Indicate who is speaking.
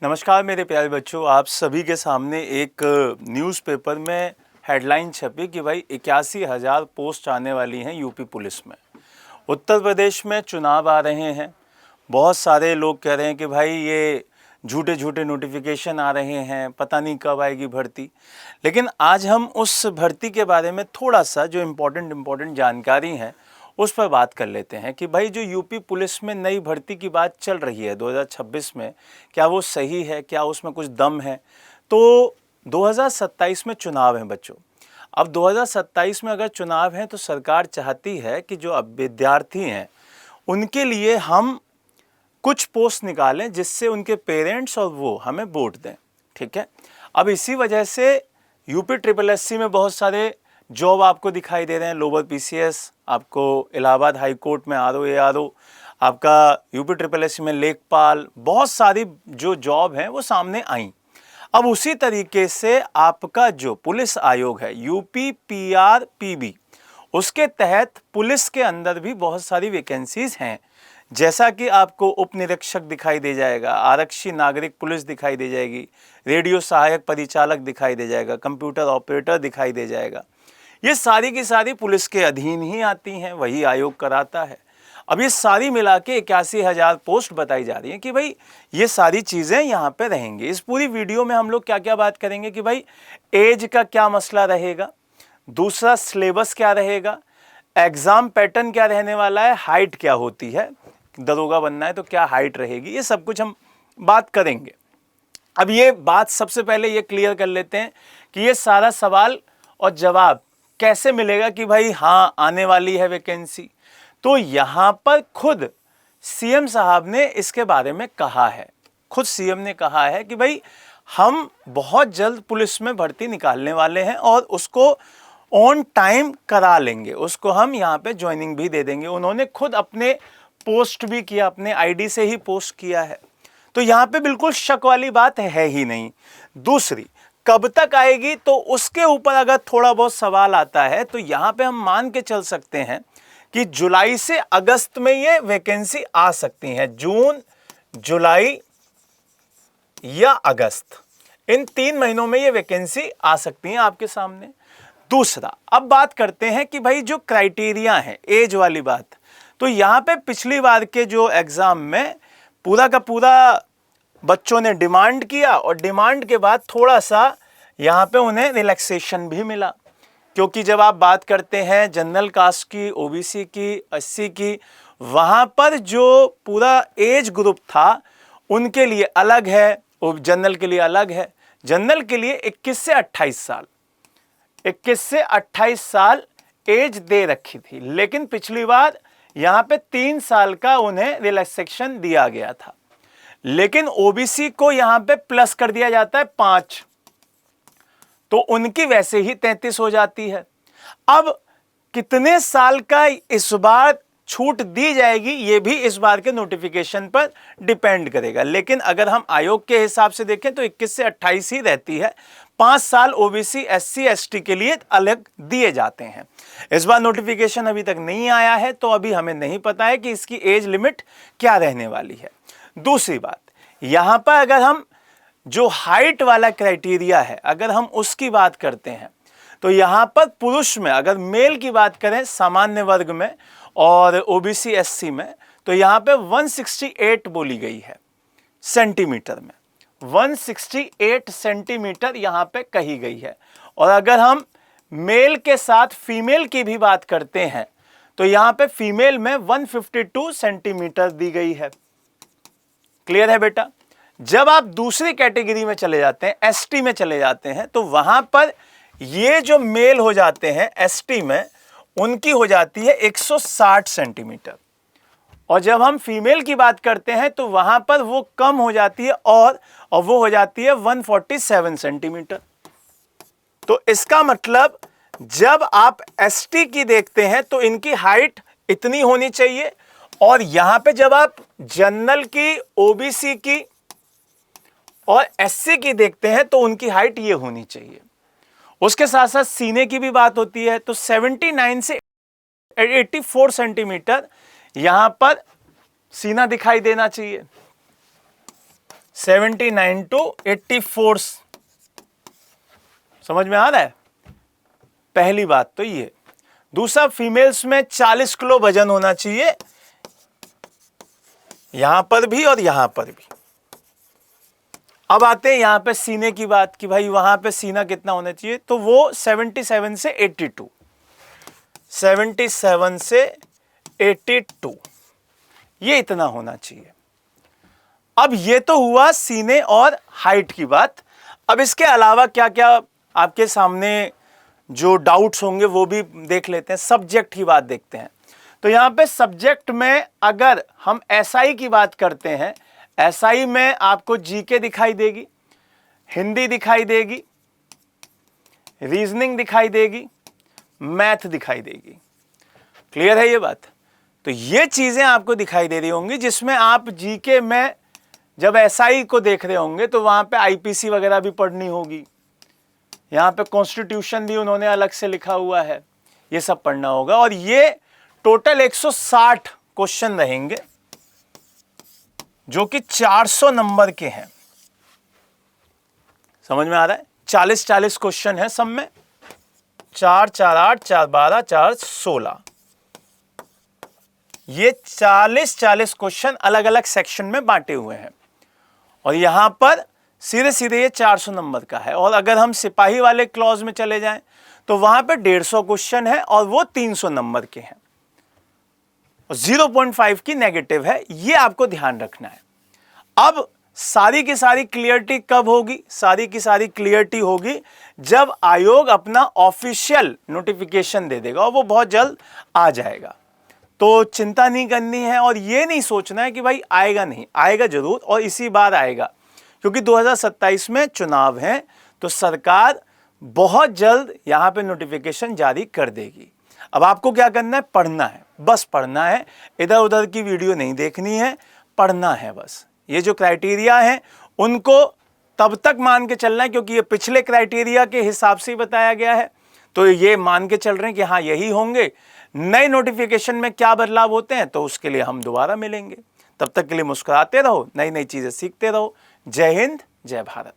Speaker 1: नमस्कार मेरे प्यारे बच्चों, आप सभी के सामने एक न्यूज़पेपर में हेडलाइन छपी कि भाई 81,000 पोस्ट आने वाली हैं यूपी पुलिस में। उत्तर प्रदेश में चुनाव आ रहे हैं। बहुत सारे लोग कह रहे हैं कि भाई ये झूठे झूठे नोटिफिकेशन आ रहे हैं, पता नहीं कब आएगी भर्ती। लेकिन आज हम उस भर्ती के बारे में थोड़ा सा जो इम्पोर्टेंट जानकारी है उस पर बात कर लेते हैं कि भाई जो यूपी पुलिस में नई भर्ती की बात चल रही है 2026 में, क्या वो सही है, क्या उसमें कुछ दम है। तो 2027 में चुनाव है बच्चों। अब 2027 में अगर चुनाव है तो सरकार चाहती है कि जो अब विद्यार्थी हैं उनके लिए हम कुछ पोस्ट निकालें जिससे उनके पेरेंट्स और वो हमें वोट दें। ठीक है, अब इसी वजह से यूपी SSSC में बहुत सारे जॉब आपको दिखाई दे रहे हैं। लोअर PCS, आपको इलाहाबाद हाई कोर्ट में RO ARO, आपका यूपी SSSC में लेखपाल, बहुत सारी जो जॉब हैं वो सामने आई। अब उसी तरीके से आपका जो पुलिस आयोग है UP PRPB, उसके तहत पुलिस के अंदर भी बहुत सारी वैकेंसीज हैं। जैसा कि आपको उप निरीक्षक दिखाई दे जाएगा, आरक्षी नागरिक पुलिस दिखाई दे जाएगी, रेडियो सहायक परिचालक दिखाई दे जाएगा, कंप्यूटर ऑपरेटर दिखाई दे जाएगा। ये सारी की सारी पुलिस के अधीन ही आती हैं, वही आयोग कराता है। अब ये सारी मिला के 81,000 पोस्ट बताई जा रही हैं कि भाई ये सारी चीज़ें यहाँ पे रहेंगी। इस पूरी वीडियो में हम लोग क्या क्या बात करेंगे कि भाई एज का क्या मसला रहेगा, दूसरा सिलेबस क्या रहेगा, एग्ज़ाम पैटर्न क्या रहने वाला है, हाइट क्या होती है, दरोगा बनना है तो क्या हाइट रहेगी, ये सब कुछ हम बात करेंगे। अब ये बात सबसे पहले ये क्लियर कर लेते हैं कि ये सारा सवाल और जवाब कैसे मिलेगा कि भाई हाँ आने वाली है वैकेंसी। तो यहाँ पर खुद CM साहब ने इसके बारे में कहा है। खुद CM ने कहा है कि भाई हम बहुत जल्द पुलिस में भर्ती निकालने वाले हैं और उसको ऑन टाइम करा लेंगे, उसको हम यहाँ पे ज्वाइनिंग भी दे देंगे। उन्होंने खुद अपने पोस्ट भी किया, अपने ID से ही पोस्ट किया है। तो यहाँ पे बिल्कुल शक वाली बात है ही नहीं। दूसरी, कब तक आएगी, तो उसके ऊपर अगर थोड़ा बहुत सवाल आता है तो यहाँ पे हम मान के चल सकते हैं कि जुलाई से अगस्त में ये वैकेंसी आ सकती है। जून, जुलाई या अगस्त, इन 3 महीनों में ये वैकेंसी आ सकती है आपके सामने। दूसरा, अब बात करते हैं कि भाई जो क्राइटेरिया है, एज वाली बात, तो यहाँ पे पिछली बार के जो एग्जाम में पूरा का पूरा बच्चों ने डिमांड किया और डिमांड के बाद थोड़ा सा यहाँ पे उन्हें रिलैक्सेशन भी मिला। क्योंकि जब आप बात करते हैं जनरल कास्ट की, OBC की, SC की, वहाँ पर जो पूरा एज ग्रुप था उनके लिए अलग है, जनरल के लिए अलग है। जनरल के लिए 21 से 28 साल, 21 से 28 साल एज दे रखी थी, लेकिन पिछली बार यहाँ पे 3 साल का उन्हें रिलैक्सेशन दिया गया था। लेकिन OBC को यहां पे प्लस कर दिया जाता है 5, तो उनकी वैसे ही 33 हो जाती है। अब कितने साल का इस बार छूट दी जाएगी ये भी इस बार के नोटिफिकेशन पर डिपेंड करेगा। लेकिन अगर हम आयोग के हिसाब से देखें तो 21 से 28 ही रहती है। 5 साल OBC SC ST के लिए अलग दिए जाते हैं। इस बार नोटिफिकेशन अभी तक नहीं आया है तो अभी हमें नहीं पता है कि इसकी एज लिमिट क्या रहने वाली है। दूसरी बात, यहां पर अगर हम जो हाइट वाला क्राइटेरिया है अगर हम उसकी बात करते हैं तो यहां पर पुरुष में अगर मेल की बात करें सामान्य वर्ग में और OBC SC में, तो यहां पे 168 बोली गई है सेंटीमीटर में, 168 सेंटीमीटर यहां पे कही गई है। और अगर हम मेल के साथ फीमेल की भी बात करते हैं तो यहां पे फीमेल में 152 सेंटीमीटर दी गई है। क्लियर है बेटा। जब आप दूसरी कैटेगरी में चले जाते हैं, ST में चले जाते हैं, तो वहां पर ये जो मेल हो जाते हैं ST में, उनकी हो जाती है 160 सेंटीमीटर। और जब हम फीमेल की बात करते हैं तो वहां पर वो कम हो जाती है और वो हो जाती है 147 सेंटीमीटर। तो इसका मतलब जब आप ST की देखते हैं तो इनकी हाइट इतनी होनी चाहिए, और यहां पे जब आप जनरल की, OBC की और SC की देखते हैं तो उनकी हाइट ये होनी चाहिए। उसके साथ साथ सीने की भी बात होती है, तो 79 से 84 सेंटीमीटर यहां पर सीना दिखाई देना चाहिए। 79 to 84। समझ में आ रहा है? पहली बात तो ये। दूसरा, फीमेल्स में 40 किलो वजन होना चाहिए, यहां पर भी और यहां पर भी। अब आते हैं यहां पे सीने की बात कि भाई वहां पे सीना कितना होना चाहिए, तो वो 77 से 82, 77 से 82, ये इतना होना चाहिए। अब ये तो हुआ सीने और हाइट की बात। अब इसके अलावा क्या क्या आपके सामने जो डाउट्स होंगे वो भी देख लेते हैं। सब्जेक्ट की बात देखते हैं। तो यहां पे सब्जेक्ट में अगर हम एसआई की बात करते हैं, एसआई में आपको जीके दिखाई देगी, हिंदी दिखाई देगी, रीजनिंग दिखाई देगी, मैथ दिखाई देगी। क्लियर है ये बात? तो ये चीजें आपको दिखाई दे रही होंगी, जिसमें आप जीके में जब एसआई को देख रहे होंगे तो वहां पे आईपीसी वगैरह भी पढ़नी होगी, यहां पे कॉन्स्टिट्यूशन भी उन्होंने अलग से लिखा हुआ है, ये सब पढ़ना होगा। और ये टोटल 160 क्वेश्चन रहेंगे जो कि 400 नंबर के हैं। समझ में आ रहा है? 40-40 क्वेश्चन है सब में, 4 4 8 4 12 4 16, ये 40-40 क्वेश्चन अलग अलग सेक्शन में बांटे हुए हैं। और यहां पर सीधे सीधे ये 400 नंबर का है। और अगर हम सिपाही वाले क्लॉज में चले जाएं तो वहां पे 150 क्वेश्चन है और वो 300 नंबर के हैं, और 0.5 की नेगेटिव है, ये आपको ध्यान रखना है। अब सारी की सारी क्लियरिटी कब होगी? सारी की सारी क्लियरिटी होगी जब आयोग अपना ऑफिशियल नोटिफिकेशन दे देगा, और वो बहुत जल्द आ जाएगा। तो चिंता नहीं करनी है और ये नहीं सोचना है कि भाई आएगा नहीं, आएगा जरूर, और इसी बार आएगा, क्योंकि 2027 में चुनाव है, तो सरकार बहुत जल्द यहां पे नोटिफिकेशन जारी कर देगी। अब आपको क्या करना है? पढ़ना है, बस पढ़ना है, इधर उधर की वीडियो नहीं देखनी है, पढ़ना है बस। ये जो क्राइटेरिया है उनको तब तक मान के चलना है, क्योंकि ये पिछले क्राइटेरिया के हिसाब से ही बताया गया है, तो ये मान के चल रहे हैं कि हाँ यही होंगे। नए नोटिफिकेशन में क्या बदलाव होते हैं तो उसके लिए हम दोबारा मिलेंगे। तब तक के लिए मुस्कुराते रहो, नई नई चीजें सीखते रहो। जय हिंद, जय भारत।